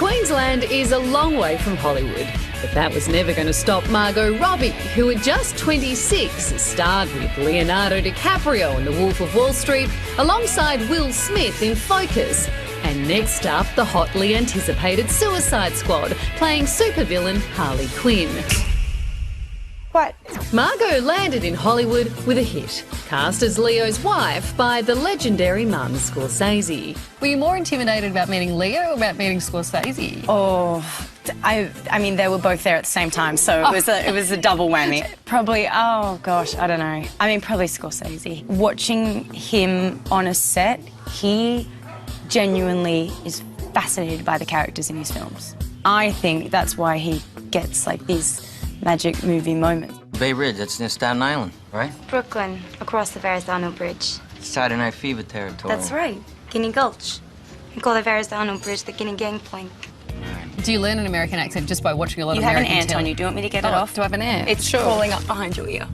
Queensland is a long way from Hollywood, but that was never going to stop Margot Robbie, who at just 26 starred with Leonardo DiCaprio in The Wolf of Wall Street, alongside Will Smith in Focus. And next up, the hotly anticipated Suicide Squad, playing supervillain Harley Quinn. What? Margot landed in Hollywood with a hit, cast as Leo's wife by the legendary Martin Scorsese. Were you more intimidated about meeting Leo or about meeting Scorsese? Oh, I mean, they were both there at the same time, so it was a double whammy. Probably, oh gosh, I don't know. I mean, probably Scorsese. Watching him on a set, he genuinely is fascinated by the characters in his films. I think that's why he gets like these magic movie moments. Bay Ridge, that's near Staten Island, right? Brooklyn, across the Verrazano Bridge. Saturday Night Fever territory. That's right, Guinea Gulch. We call the Verrazano Bridge the Guinea Gangplank. Do you learn an American accent just by watching a lot of You have American an ant telly? on you. Do you want me to get it off? Do I have an ant? It's crawling up behind your ear.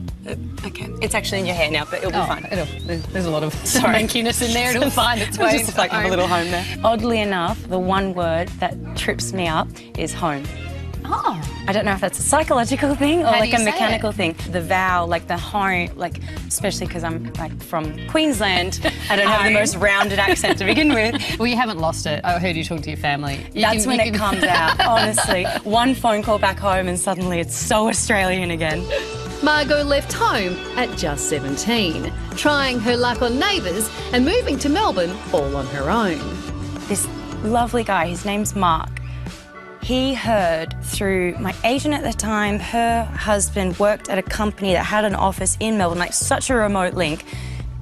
Okay. It's actually in your hair now, but it'll be fine. There's a lot of swankiness in there. It'll find its way. Just like have a little home there. Oddly enough, the one word that trips me up is home. Oh. I don't know if that's a psychological thing or How do like you a say mechanical it? thing. The vowel, like the home, like especially because I'm like from Queensland, I don't have the most rounded accent to begin with. Well, you haven't lost it. I heard you talk to your family. That's when it comes out, honestly. One phone call back home and suddenly it's so Australian again. Margot left home at just 17, trying her luck on Neighbours and moving to Melbourne all on her own. This lovely guy, his name's Mark, he heard through my agent at the time, her husband worked at a company that had an office in Melbourne, like such a remote link.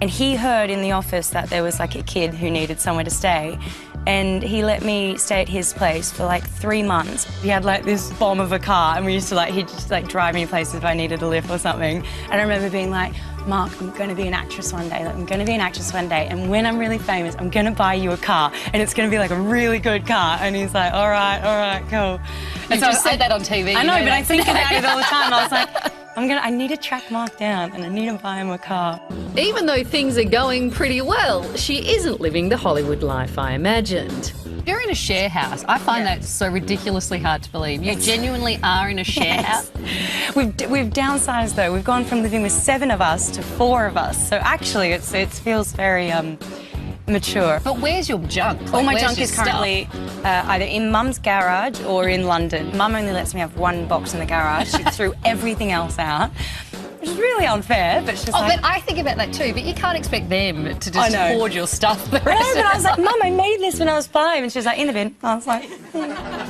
And he heard in the office that there was like a kid who needed somewhere to stay. And he let me stay at his place for like 3 months. He had like this bomb of a car and we used to like, he'd just like drive me places if I needed a lift or something. And I remember being like, Mark, I'm going to be an actress one day. Like, I'm going to be an actress one day. And when I'm really famous, I'm going to buy you a car. And it's going to be like a really good car. And he's like, all right, cool. You just said that on TV. I know, but I think about it all the time. I was like, I need to track Mark down and I need to buy him a car. Even though things are going pretty well, she isn't living the Hollywood life I imagined. You're in a share house. I find that so ridiculously hard to believe. You genuinely are in a share house. We've downsized though. We've gone from living with 7 of us to 4 of us. So actually, it feels very mature. But where's your junk? Like, All my where's junk your is currently either in Mum's garage or in London. Mum only lets me have 1 box in the garage. She threw everything else out, which is really unfair, but she's like... but I think about that too, but you can't expect them to just hoard your stuff the rest No, of but I was the like, Mum, I made this when I was 5. And she was like, in the bin. I was like...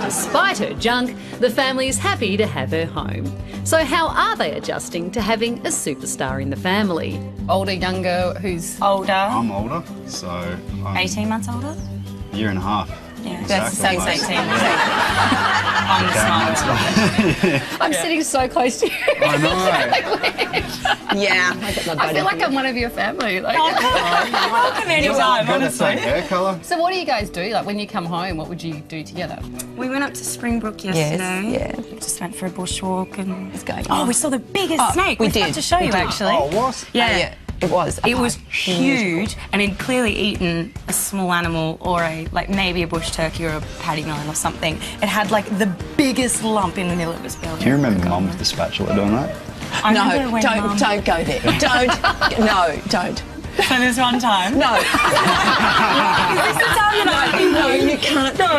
Despite her junk, the family is happy to have her home. So how are they adjusting to having a superstar in the family? Older, younger, who's... Older. I'm older, so I'm 18 months older? a year and a half. Yeah, That's the Exactly. same. I'm the smart. I'm sitting so close to you. I know. Yeah. I feel like I'm one of your family. Like, Welcome anytime, Got the same honestly. hair colour. So what do you guys do? Like when you come home, what would you do together? We went up to Springbrook yesterday. Yes, yeah. Just went for a bushwalk and... It's going Oh, on. we saw the biggest snake. we We've got did. to show We you, did. actually. Oh, what? Yeah. It was. It was huge, and he'd clearly eaten a small animal or maybe a bush turkey or a paddy melon or something. It had like the biggest lump in the middle of its belly. Do you remember Mum with the spatula doing that? I remember No, when Mum- don't go there. Don't. So this one time. No. Is this the time that I No, you can't. No.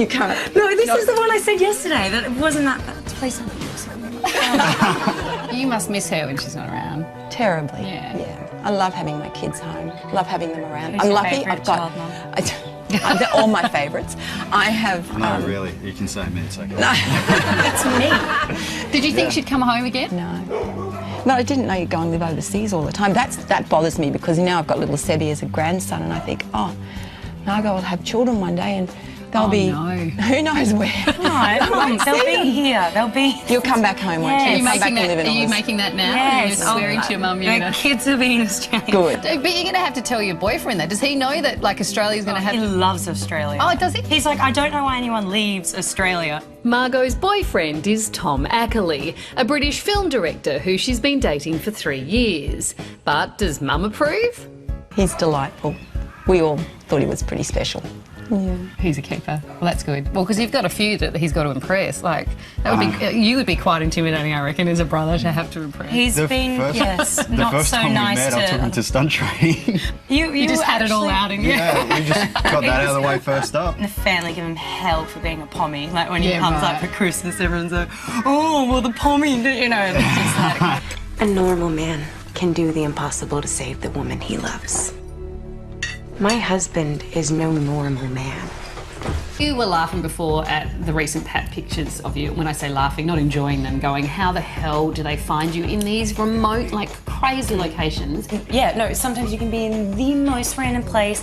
You can't. No, this is the one I said yesterday. That it wasn't that. Please don't be You must miss her when she's not around. Terribly. Yeah. I love having my kids home. Love having them around. Who's I'm your lucky. favourite I've got. child, They're all my favourites. I have. No, really. You can say me. It's okay. It's me. Did you think she'd come home again? No. But I didn't know you'd go and live overseas all the time. That bothers me because now I've got little Sebby as a grandson and I think, oh, Margot will have children one day and they'll be, no. who knows where. No, they'll be here. They'll be. You'll come back home, won't you? Yeah. Are you You'll come back making and that, live in are you Oz. making that now? Yes. You're swearing to your mum you're The gonna... kids will be in Australia. Good. But you're going to have to tell your boyfriend that. Does he know that like Australia's going to have... He loves Australia. Oh, does he? He's like, I don't know why anyone leaves Australia. Margot's boyfriend is Tom Ackerley, a British film director who she's been dating for 3 years. But does Mum approve? He's delightful. We all thought he was pretty special. Yeah. He's a keeper. Well, that's good. Well, because you've got a few that he's got to impress. Like, that would be, you would be quite intimidating, I reckon, as a brother to have to impress. He's The been, first- The not first so time nice we met, I took him to stunt training. You just had it all out in you. Yeah, we just got that out of the way first up. The family give him hell for being a pommy. Like when he Yeah, comes right. up for Christmas, everyone's like, oh, well, the pommy, you know. It's just like, A normal man can do the impossible to save the woman he loves. My husband is no normal man. You were laughing before at the recent Pat pictures of you. When I say laughing, not enjoying them, going, how the hell do they find you in these remote, like, crazy locations? yeah, no, sometimes you can be in the most random place,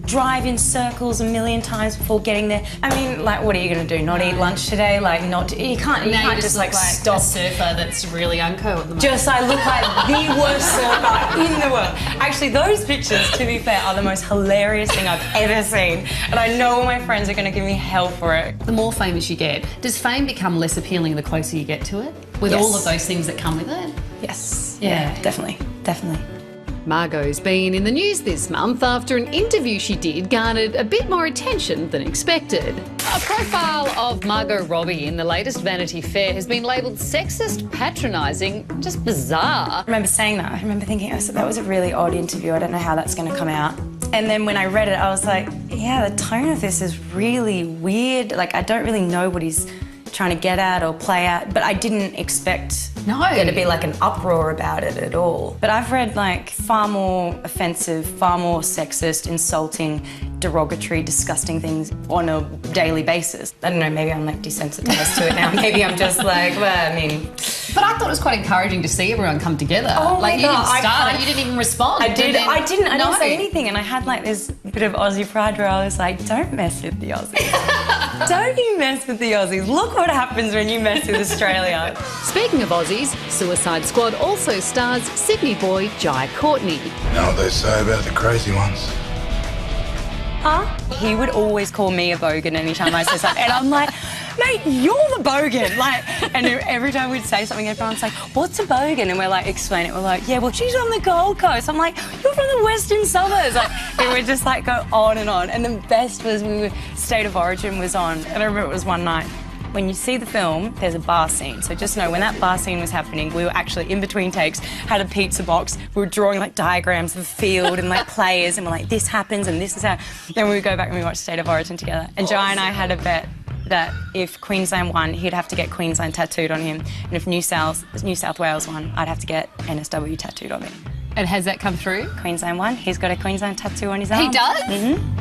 drive in circles a million times before getting there. I mean, like, what are you going to do? Not eat lunch today? Like, you can't Now you just look like like stop. a surfer that's really unco at the moment. Just I look like the worst surfer in the world. Actually, those pictures, to be fair, are the most hilarious thing I've ever seen. And I know all my friends are going to give me hell for it. The more famous you get, does fame become less appealing the closer you get to it? With Yes. all of those things that come with it? Yes. Yeah. Definitely. Definitely. Margot's been in the news this month after an interview she did garnered a bit more attention than expected. A profile of Margot Robbie in the latest Vanity Fair has been labelled sexist, patronising, just bizarre. I remember saying that. I remember thinking, oh, so that was a really odd interview. I don't know how that's going to come out. And then when I read it, I was like, yeah, the tone of this is really weird. Like, I don't really know what he's trying to get at or play at, but I didn't expect there to be like an uproar about it at all. But I've read like far more offensive, far more sexist, insulting, derogatory, disgusting things on a daily basis. I don't know, maybe I'm like desensitized to it now. Maybe I'm just like, well, I mean... But I thought it was quite encouraging to see everyone come together. Oh like, my you God, didn't start it, you didn't even respond. I didn't No. say anything, and I had like this bit of Aussie pride where I was like, don't mess with the Aussies. Don't you mess with the Aussies. Look what happens when you mess with Australia. Speaking of Aussies, Suicide Squad also stars Sydney boy Jai Courtney. You know what they say about the crazy ones? Huh? He would always call me a bogan anytime I say something, and I'm like, mate, you're the bogan. Like, and every time we'd say something, everyone's like, what's a bogan? And we're like, explain it. We're like, yeah, well, she's on the Gold Coast. I'm like, you're from the Western Suburbs. Like, it would just like go on and on. And the best was State of Origin was on, and I remember it was one night. When you see the film, there's a bar scene. So just know when that bar scene was happening, we were actually in between takes, had a pizza box, we were drawing like diagrams of the field and like players, and we're like, this happens and this is how. Then we would go back and we watch State of Origin together. And Jai and I had a bet that if Queensland won, he'd have to get Queensland tattooed on him. And if New South Wales won, I'd have to get NSW tattooed on me. And has that come through? Queensland won. He's got a Queensland tattoo on his arm. He does? Mm-hmm.